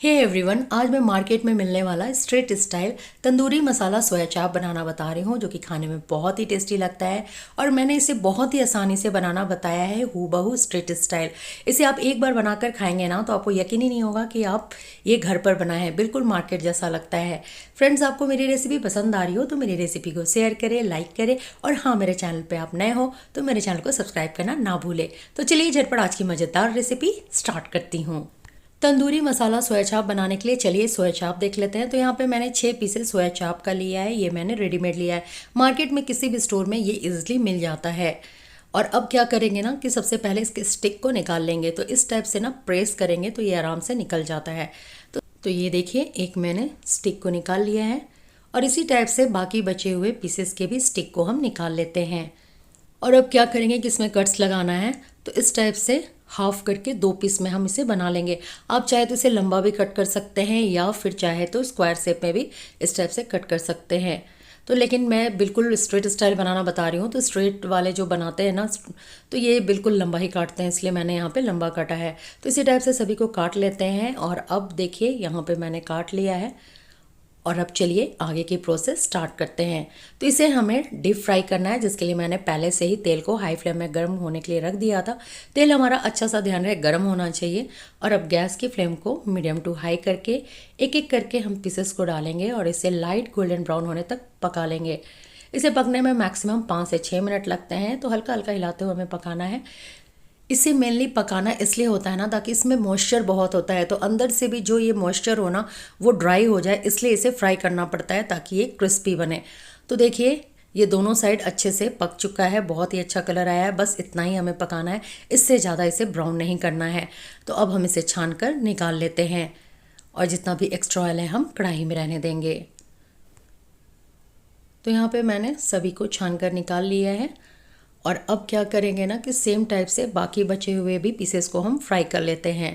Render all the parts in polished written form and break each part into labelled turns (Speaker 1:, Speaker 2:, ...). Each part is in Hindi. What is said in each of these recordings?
Speaker 1: हे एवरीवन, आज मैं मार्केट में मिलने वाला स्ट्रीट स्टाइल तंदूरी मसाला सोया चाप बनाना बता रही हूँ, जो कि खाने में बहुत ही टेस्टी लगता है। और मैंने इसे बहुत ही आसानी से बनाना बताया है, हूबहू स्ट्रीट स्टाइल। इसे आप एक बार बनाकर खाएंगे ना तो आपको यकीन ही नहीं होगा कि आप ये घर पर बनाए हैं। बिल्कुल मार्केट जैसा लगता है। फ्रेंड्स, आपको मेरी रेसिपी पसंद आ रही हो तो मेरी रेसिपी को शेयर करें, लाइक करें, और हाँ, मेरे चैनल पर आप नए हो तो मेरे चैनल को सब्सक्राइब करना ना भूलें। तो चलिए झटपट आज की मज़ेदार रेसिपी स्टार्ट करती हूँ। तंदूरी मसाला सोया चाप बनाने के लिए चलिए सोया चाप देख लेते हैं। तो यहाँ पे मैंने 6 पीसेस सोया चाप का लिया है। ये मैंने रेडीमेड लिया है, मार्केट में किसी भी स्टोर में ये इजीली मिल जाता है। और अब क्या करेंगे ना कि सबसे पहले इसके स्टिक को निकाल लेंगे। तो इस टाइप से ना प्रेस करेंगे तो ये आराम से निकल जाता है। तो ये देखिए, एक मैंने स्टिक को निकाल लिया है और इसी टाइप से बाकी बचे हुए पीसेस के भी स्टिक को हम निकाल लेते हैं। और अब क्या करेंगे कि इसमें कट्स लगाना है। तो इस टाइप से हाफ करके 2 पीस में हम इसे बना लेंगे। आप चाहे तो इसे लंबा भी कट कर सकते हैं या फिर चाहे तो स्क्वायर शेप में भी इस टाइप से कट कर सकते हैं। तो लेकिन मैं बिल्कुल स्ट्रेट स्टाइल बनाना बता रही हूँ। तो स्ट्रेट वाले जो बनाते हैं ना, तो ये बिल्कुल लंबा ही काटते हैं, इसलिए मैंने यहाँ पे लंबा काटा है। तो इसी टाइप से सभी को काट लेते हैं। और अब देखिए, यहाँ पे मैंने काट लिया है। और अब चलिए आगे की प्रोसेस स्टार्ट करते हैं। तो इसे हमें डीप फ्राई करना है, जिसके लिए मैंने पहले से ही तेल को हाई फ्लेम में गर्म होने के लिए रख दिया था। तेल हमारा अच्छा सा ध्यान रहे गर्म होना चाहिए। और अब गैस की फ्लेम को मीडियम टू हाई करके एक एक करके हम पीसेस को डालेंगे और इसे लाइट गोल्डन ब्राउन होने तक पका लेंगे। इसे पकने में मैक्सिमम 5 से 6 मिनट लगते हैं। तो हल्का हल्का हिलाते हुए हमें पकाना है। इसे मेनली पकाना इसलिए होता है ना, ताकि इसमें मॉइस्चर बहुत होता है, तो अंदर से भी जो ये मॉइस्चर हो ना वो ड्राई हो जाए, इसलिए इसे फ्राई करना पड़ता है ताकि ये क्रिस्पी बने। तो देखिए, ये दोनों साइड अच्छे से पक चुका है, बहुत ही अच्छा कलर आया है। बस इतना ही हमें पकाना है, इससे ज़्यादा इसे ब्राउन नहीं करना है। तो अब हम इसे छान कर निकाल लेते हैं और जितना भी एक्स्ट्रा ऑयल है हम कढ़ाई में रहने देंगे। तो यहाँ पे मैंने सभी को छान कर निकाल लिया है। और अब क्या करेंगे ना कि सेम टाइप से बाकी बचे हुए भी पीसेस को हम फ्राई कर लेते हैं।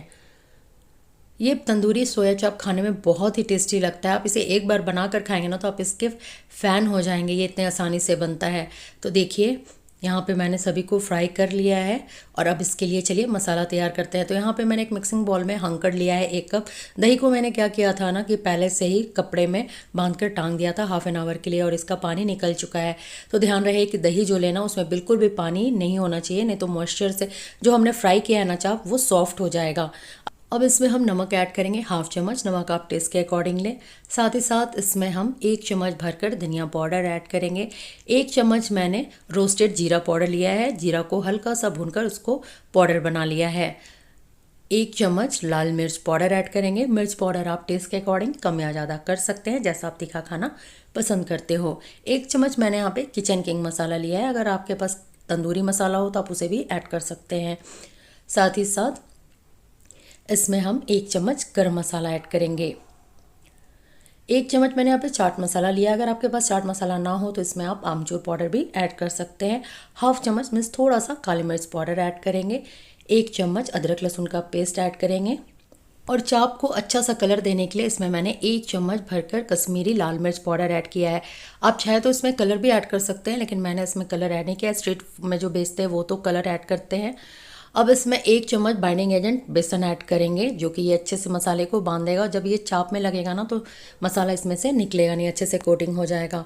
Speaker 1: ये तंदूरी सोया चाप खाने में बहुत ही टेस्टी लगता है। आप इसे एक बार बना कर खाएंगे ना तो आप इसके फ़ैन हो जाएंगे, ये इतने आसानी से बनता है। तो देखिए, यहाँ पे मैंने सभी को फ्राई कर लिया है। और अब इसके लिए चलिए मसाला तैयार करते हैं। तो यहाँ पे मैंने एक मिक्सिंग बॉल में हंकड़ लिया है 1 कप। दही को मैंने क्या किया था ना कि पहले से ही कपड़े में बांध कर टांग दिया था हाफ एन आवर के लिए, और इसका पानी निकल चुका है। तो ध्यान रहे कि दही जो लेना उसमें बिल्कुल भी पानी नहीं होना चाहिए, नहीं तो मॉइस्चर से जो हमने फ्राई किया है ना चाप वो सॉफ्ट हो जाएगा। अब इसमें हम नमक ऐड करेंगे, हाफ चम्मच। नमक आप टेस्ट के अकॉर्डिंग लें। साथ ही साथ इसमें हम 1 चम्मच भरकर धनिया पाउडर ऐड करेंगे। 1 चम्मच मैंने रोस्टेड जीरा पाउडर लिया है, जीरा को हल्का सा भूनकर उसको पाउडर बना लिया है। 1 चम्मच लाल मिर्च पाउडर ऐड करेंगे। मिर्च पाउडर आप टेस्ट के अकॉर्डिंग कम या ज़्यादा कर सकते हैं, जैसा आप तीखा खाना पसंद करते हो। 1 चम्मच मैंने यहाँ पे किचन किंग मसाला लिया है। अगर आपके पास तंदूरी मसाला हो तो आप उसे भी ऐड कर सकते हैं। साथ ही साथ इसमें हम 1 चम्मच गरम मसाला ऐड करेंगे। 1 चम्मच मैंने यहाँ पे चाट मसाला लिया। अगर आपके पास चाट मसाला ना हो तो इसमें आप आमचूर पाउडर भी ऐड कर सकते हैं। हाफ चम्मच मीन्स थोड़ा सा काली मिर्च पाउडर ऐड करेंगे। 1 चम्मच अदरक लहसुन का पेस्ट ऐड करेंगे। और चाप को अच्छा सा कलर देने के लिए इसमें मैंने 1 चम्मच भरकर कश्मीरी लाल मिर्च पाउडर ऐड किया है। आप चाहे तो इसमें कलर भी ऐड कर सकते हैं, लेकिन मैंने इसमें कलर ऐड नहीं किया। स्ट्रीट में जो बेचते हैं वो तो कलर ऐड करते हैं। अब इसमें 1 चम्मच बाइंडिंग एजेंट बेसन ऐड करेंगे, जो कि ये अच्छे से मसाले को बांध देगा। जब ये चाप में लगेगा ना तो मसाला इसमें से निकलेगा नहीं, अच्छे से कोटिंग हो जाएगा।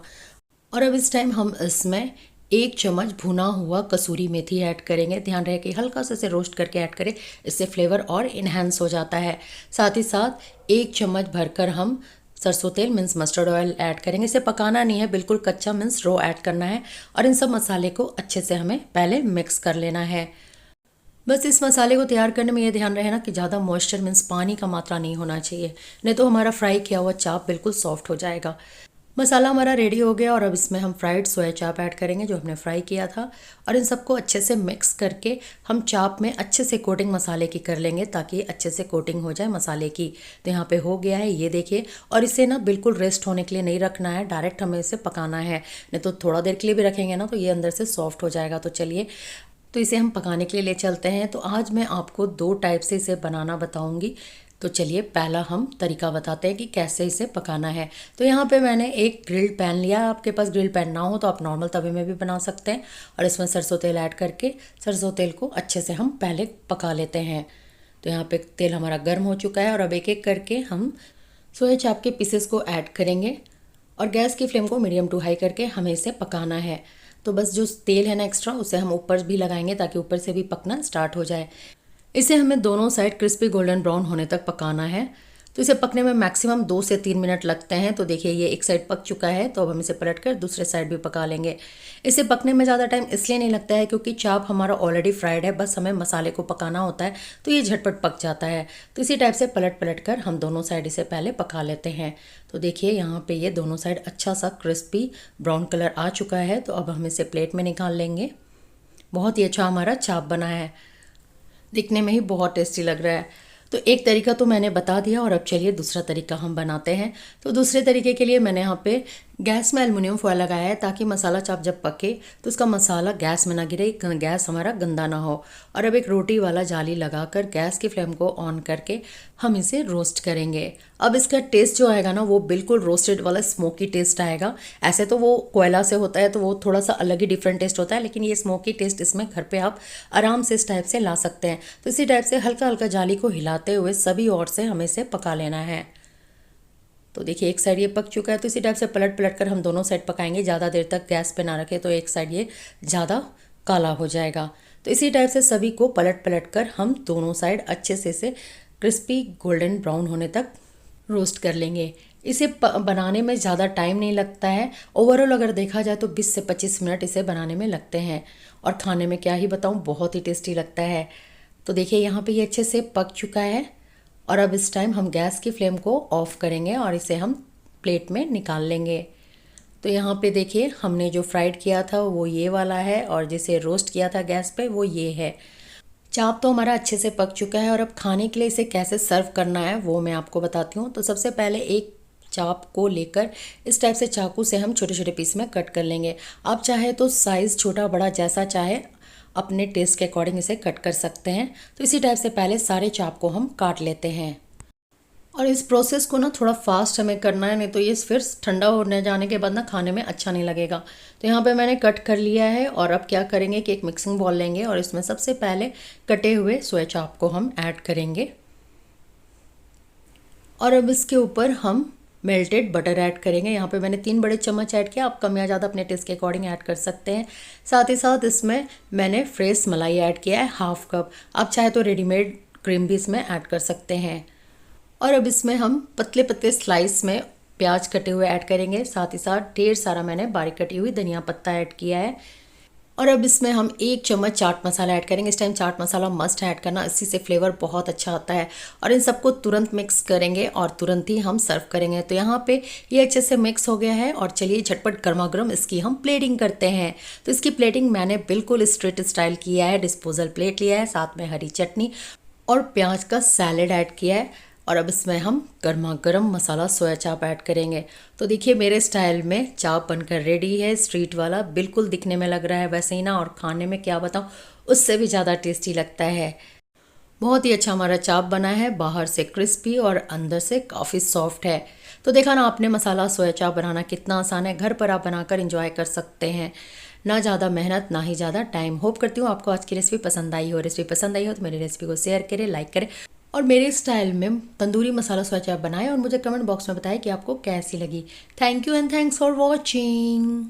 Speaker 1: और अब इस टाइम हम इसमें 1 चम्मच भुना हुआ कसूरी मेथी ऐड करेंगे। ध्यान रहे कि हल्का सा इसे रोस्ट करके ऐड करें, इससे फ्लेवर और इन्हेंस हो जाता है। साथ ही साथ 1 चम्मच भरकर हम सरसों तेल मीन्स मस्टर्ड ऑयल ऐड करेंगे। इसे पकाना नहीं है, बिल्कुल कच्चा मीन्स रो ऐड करना है। और इन सब मसाले को अच्छे से हमें पहले मिक्स कर लेना है। बस इस मसाले को तैयार करने में ये ध्यान रहे ना कि ज़्यादा मॉइस्चर मीन्स पानी का मात्रा नहीं होना चाहिए, नहीं तो हमारा फ्राई किया हुआ चाप बिल्कुल सॉफ्ट हो जाएगा। मसाला हमारा रेडी हो गया और अब इसमें हम फ्राइड सोया चाप ऐड करेंगे, जो हमने फ्राई किया था। और इन सबको अच्छे से मिक्स करके हम चाप में अच्छे से कोटिंग मसाले की कर लेंगे, ताकि अच्छे से कोटिंग हो जाए मसाले की। तो यहाँ पे हो गया है, ये देखिए। और इसे ना बिल्कुल रेस्ट होने के लिए नहीं रखना है, डायरेक्ट हमें इसे पकाना है, नहीं तो थोड़ा देर के लिए भी रखेंगे ना तो ये अंदर से सॉफ्ट हो जाएगा। तो चलिए, तो इसे हम पकाने के लिए ले चलते हैं। तो आज मैं आपको 2 टाइप से इसे बनाना बताऊंगी। तो चलिए पहला हम तरीका बताते हैं कि कैसे इसे पकाना है। तो यहाँ पे मैंने एक ग्रिल्ड पैन लिया। आपके पास ग्रिल्ड पैन ना हो तो आप नॉर्मल तवे में भी बना सकते हैं। और इसमें सरसों तेल ऐड करके सरसों तेल को अच्छे से हम पहले पका लेते हैं। तो यहाँ पे तेल हमारा गर्म हो चुका है और अब एक एक करके हम सोया चाप के पीसेस को ऐड करेंगे और गैस की फ्लेम को मीडियम टू हाई करके हमें इसे पकाना है। तो बस जो तेल है ना एक्स्ट्रा, उसे हम ऊपर भी लगाएंगे ताकि ऊपर से भी पकना स्टार्ट हो जाए। इसे हमें दोनों साइड क्रिस्पी गोल्डन ब्राउन होने तक पकाना है। तो इसे पकने में मैक्सिमम 2 से 3 मिनट लगते हैं। तो देखिए ये एक साइड पक चुका है, तो अब हम इसे पलटकर दूसरे साइड भी पका लेंगे। इसे पकने में ज़्यादा टाइम इसलिए नहीं लगता है क्योंकि चाप हमारा ऑलरेडी फ्राइड है, बस हमें मसाले को पकाना होता है, तो ये झटपट पक जाता है। तो इसी टाइप से पलट पलट कर हम दोनों साइड इसे पहले पका लेते हैं। तो देखिए यहाँ पे ये दोनों साइड अच्छा सा क्रिस्पी ब्राउन कलर आ चुका है। तो अब हम इसे प्लेट में निकाल लेंगे। बहुत ही अच्छा हमारा चाप बना है, दिखने में ही बहुत टेस्टी लग रहा है। तो एक तरीका तो मैंने बता दिया और अब चलिए दूसरा तरीका हम बनाते हैं। तो दूसरे तरीके के लिए मैंने यहाँ पे गैस में एल्युमिनियम फॉयल लगाया है ताकि मसाला चाप जब पके तो उसका मसाला गैस में ना गिरे, गैस हमारा गंदा ना हो। और अब एक रोटी वाला जाली लगाकर गैस की फ्लेम को ऑन करके हम इसे रोस्ट करेंगे। अब इसका टेस्ट जो आएगा ना वो बिल्कुल रोस्टेड वाला स्मोकी टेस्ट आएगा। ऐसे तो वो कोयला से होता है तो वो थोड़ा सा अलग ही डिफरेंट टेस्ट होता है, लेकिन ये स्मोकी टेस्ट इसमें घर पे आप आराम से इस टाइप से ला सकते हैं। तो इसी टाइप से हल्का हल्का जाली को हिलाते हुए सभी ओर से हमें इसे पका लेना है। तो देखिए एक साइड ये पक चुका है, तो इसी टाइप से पलट पलट कर हम दोनों साइड पकाएंगे। ज़्यादा देर तक गैस पे ना रखें तो एक साइड ये ज़्यादा काला हो जाएगा। तो इसी टाइप से सभी को पलट पलट कर हम दोनों साइड अच्छे से इसे क्रिस्पी गोल्डन ब्राउन होने तक रोस्ट कर लेंगे। इसे बनाने में ज़्यादा टाइम नहीं लगता है। ओवरऑल अगर देखा जाए तो 20 से 25 मिनट इसे बनाने में लगते हैं और खाने में क्या ही बताऊँ, बहुत ही टेस्टी लगता है। तो देखिए यहाँ पे ये अच्छे से पक चुका है और अब इस टाइम हम गैस की फ्लेम को ऑफ करेंगे और इसे हम प्लेट में निकाल लेंगे। तो यहाँ पे देखिए हमने जो फ्राइड किया था वो ये वाला है और जिसे रोस्ट किया था गैस पे वो ये है। चाप तो हमारा अच्छे से पक चुका है और अब खाने के लिए इसे कैसे सर्व करना है वो मैं आपको बताती हूँ। तो सबसे पहले एक चाप को लेकर इस टाइप से चाकू से हम छोटे छोटे पीस में कट कर लेंगे। आप चाहे तो साइज़ छोटा बड़ा जैसा चाहे अपने टेस्ट के अकॉर्डिंग इसे कट कर सकते हैं। तो इसी टाइप से पहले सारे चाप को हम काट लेते हैं और इस प्रोसेस को ना थोड़ा फास्ट हमें करना है, नहीं तो ये फिर ठंडा होने जाने के बाद ना खाने में अच्छा नहीं लगेगा। तो यहाँ पे मैंने कट कर लिया है और अब क्या करेंगे कि एक मिक्सिंग बॉल लेंगे और इसमें सबसे पहले कटे हुए सोया चाप को हम ऐड करेंगे और अब इसके ऊपर हम मेल्टेड बटर ऐड करेंगे। यहाँ पे मैंने 3 बड़े चम्मच ऐड किया, आप कम या ज़्यादा अपने टेस्ट के अकॉर्डिंग ऐड कर सकते हैं। साथ ही साथ इसमें मैंने फ्रेश मलाई ऐड किया है ½ कप। आप चाहे तो रेडीमेड क्रीम भी इसमें ऐड कर सकते हैं। और अब इसमें हम पतले पतले स्लाइस में प्याज कटे हुए ऐड करेंगे। साथ ही साथ ढेर सारा मैंने बारीक कटी हुई धनिया पत्ता ऐड किया है और अब इसमें हम 1 चम्मच चाट मसाला ऐड करेंगे। इस time chaat masala must add करना, इसी से फ्लेवर बहुत अच्छा आता है। और इन सबको तुरंत मिक्स करेंगे और तुरंत ही हम सर्व करेंगे। तो यहाँ पे ये अच्छे से मिक्स हो गया है और चलिए झटपट गर्मा गर्म इसकी हम प्लेटिंग करते हैं। तो इसकी प्लेटिंग मैंने बिल्कुल स्ट्रेट स्टाइल किया है। डिस्पोजल प्लेट लिया है, साथ में हरी चटनी और प्याज का सैलेड ऐड किया है और अब इसमें हम गर्मा गर्म मसाला सोया चाप ऐड करेंगे। तो देखिए मेरे स्टाइल में चाप बनकर रेडी है। स्ट्रीट वाला बिल्कुल दिखने में लग रहा है वैसे ही ना, और खाने में क्या बताऊँ उससे भी ज़्यादा टेस्टी लगता है। बहुत ही अच्छा हमारा चाप बना है, बाहर से क्रिस्पी और अंदर से काफ़ी सॉफ्ट है। तो देखा ना आपने मसाला सोया चाप बनाना कितना आसान है। घर पर आप बनाकर इंजॉय कर सकते हैं, ना ज़्यादा मेहनत ना ही ज़्यादा टाइम। होप करती हूँ आपको आज की रेसिपी पसंद आई हो। रेसिपी पसंद आई हो तो मेरी रेसिपी को शेयर करें, लाइक करें और मेरे स्टाइल में तंदूरी मसाला सोया चाप बनाएं और मुझे कमेंट बॉक्स में बताएं कि आपको कैसी लगी। Thank you and thanks for watching.